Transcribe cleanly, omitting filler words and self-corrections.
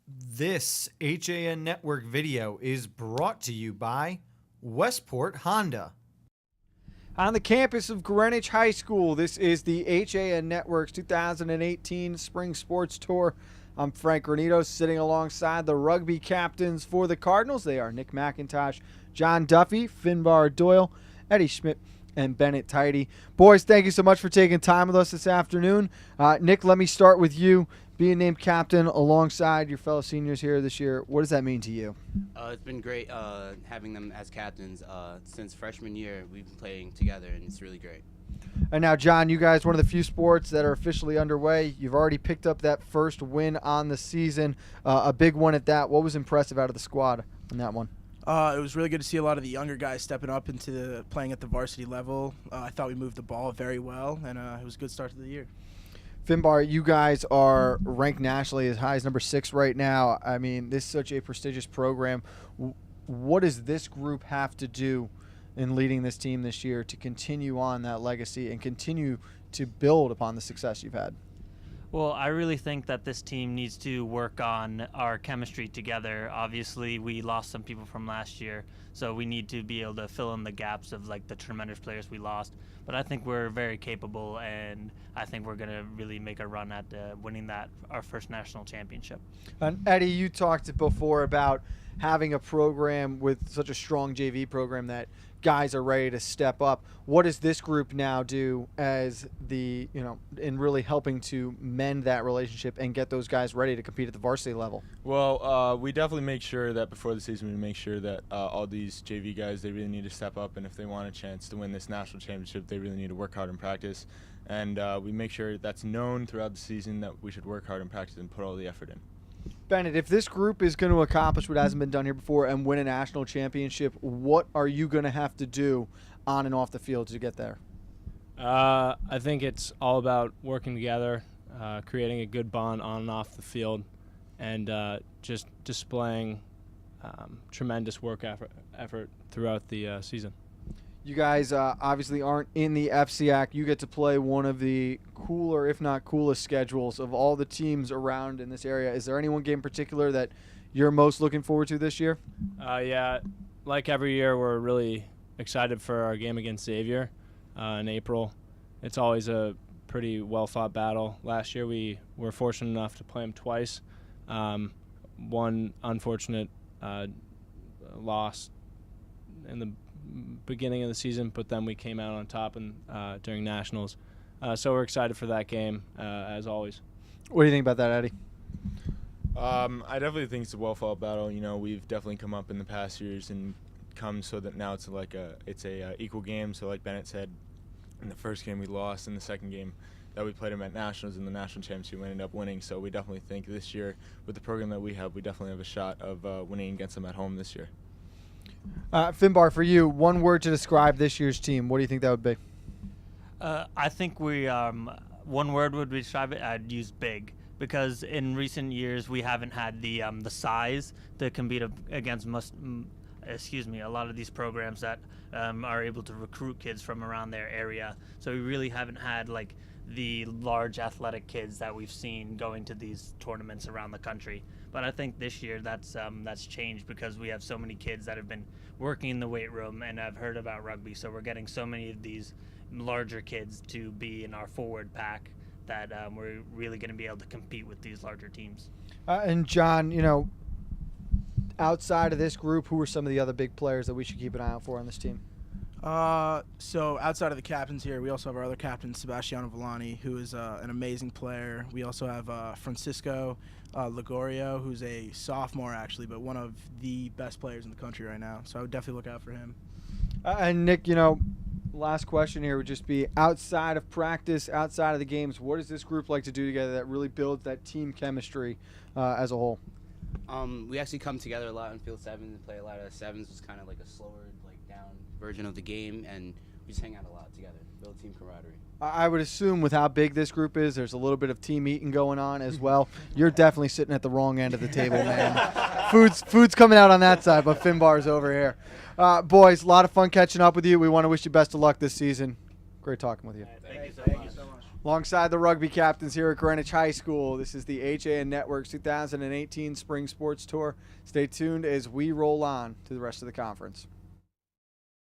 This HAN Network video is brought to you by Westport Honda. On the campus of Greenwich High School, this is the HAN Network's 2018 Spring Sports Tour. I'm Frank Granitos, sitting alongside the rugby captains for the Cardinals. They are Nick McIntosh, John Duffy, Finbar, Doyle, Eddie Schmidt, and Bennet, Tiedy. Boys, thank you so much for taking time with us this afternoon. Nick, let me start with you. Being named captain alongside your fellow seniors here this year, what does that mean to you? It's been great having them as captains. Since freshman year, we've been playing together, and it's really great. And now, John, you guys, one of the few sports that are officially underway. You've already picked up that first win on the season, a big one at that. What was impressive out of the squad in that one? It was really good to see a lot of the younger guys stepping up into playing at the varsity level. I thought we moved the ball very well, and it was a good start to the year. Finbar, you guys are ranked nationally as high as number 6 right now. I mean, this is such a prestigious program. What does this group have to do in leading this team this year to continue on that legacy and continue to build upon the success you've had? Well, I really think that this team needs to work on our chemistry together. Obviously, we lost some people from last year, so we need to be able to fill in the gaps of like the tremendous players we lost. But I think we're very capable, and I think we're going to really make a run at winning our first national championship. And Eddie, you talked before about having a program with such a strong JV program that guys are ready to step up. What does this group now do as in really helping to mend that relationship and get those guys ready to compete at the varsity level? Well, we definitely make sure that before the season we make sure that all these JV guys, they really need to step up, and if they want a chance to win this national championship, they really need to work hard in practice. And we make sure that's known throughout the season that we should work hard in practice and put all the effort in. Bennet, if this group is going to accomplish what hasn't been done here before and win a national championship, what are you going to have to do on and off the field to get there? I think it's all about working together, creating a good bond on and off the field, and just displaying tremendous work effort throughout the season. You guys obviously aren't in the FCIAC. You get to play one of the cooler, if not coolest, schedules of all the teams around in this area. Is there any one game in particular that you're most looking forward to this year? Yeah, like every year, we're really excited for our game against Xavier in April. It's always a pretty well-fought battle. Last year, we were fortunate enough to play them twice. One unfortunate loss in the beginning of the season, but then we came out on top during nationals. So we're excited for that game, as always. What do you think about that, Eddie? I definitely think it's a well-fought battle. You know, we've definitely come up in the past years and come so that now it's a equal game. So like Bennett said, in the first game we lost, in the second game that we played them at nationals in the national championship, we ended up winning. So we definitely think this year, with the program that we definitely have a shot of winning against them at home this year. Finbar, for you, one word to describe this year's team. What do you think that would be? I think we one word would describe it. I'd use big, because in recent years we haven't had the size to compete against a lot of these programs that are able to recruit kids from around their area. So we really haven't had like the large athletic kids that we've seen going to these tournaments around the country. But I think this year that's changed, because we have so many kids that have been working in the weight room and have heard about rugby. So we're getting so many of these larger kids to be in our forward pack that we're really going to be able to compete with these larger teams. And John, outside of this group, who are some of the other big players that we should keep an eye out for on this team? So outside of the captains here, we also have our other captain, Sebastiano Villani, who is an amazing player. We also have Francisco Ligorio, who's a sophomore actually, but one of the best players in the country right now. So I would definitely look out for him. And Nick, last question here would just be, outside of practice, outside of the games, what does this group like to do together that really builds that team chemistry as a whole? We actually come together a lot in field 7 and play a lot of sevens. It's kind of like a slower, down version of the game, and we just hang out a lot together, build team camaraderie. I would assume with how big this group is, there's a little bit of team eating going on as well. You're definitely sitting at the wrong end of the table, man. Food's coming out on that side, but Finbar's over here. Boys, a lot of fun catching up with you. We want to wish you best of luck this season. Great talking with you. Thank you so much. Alongside the rugby captains here at Greenwich High School, this is the HAN Network's 2018 Spring Sports Tour. Stay tuned as we roll on to the rest of the conference.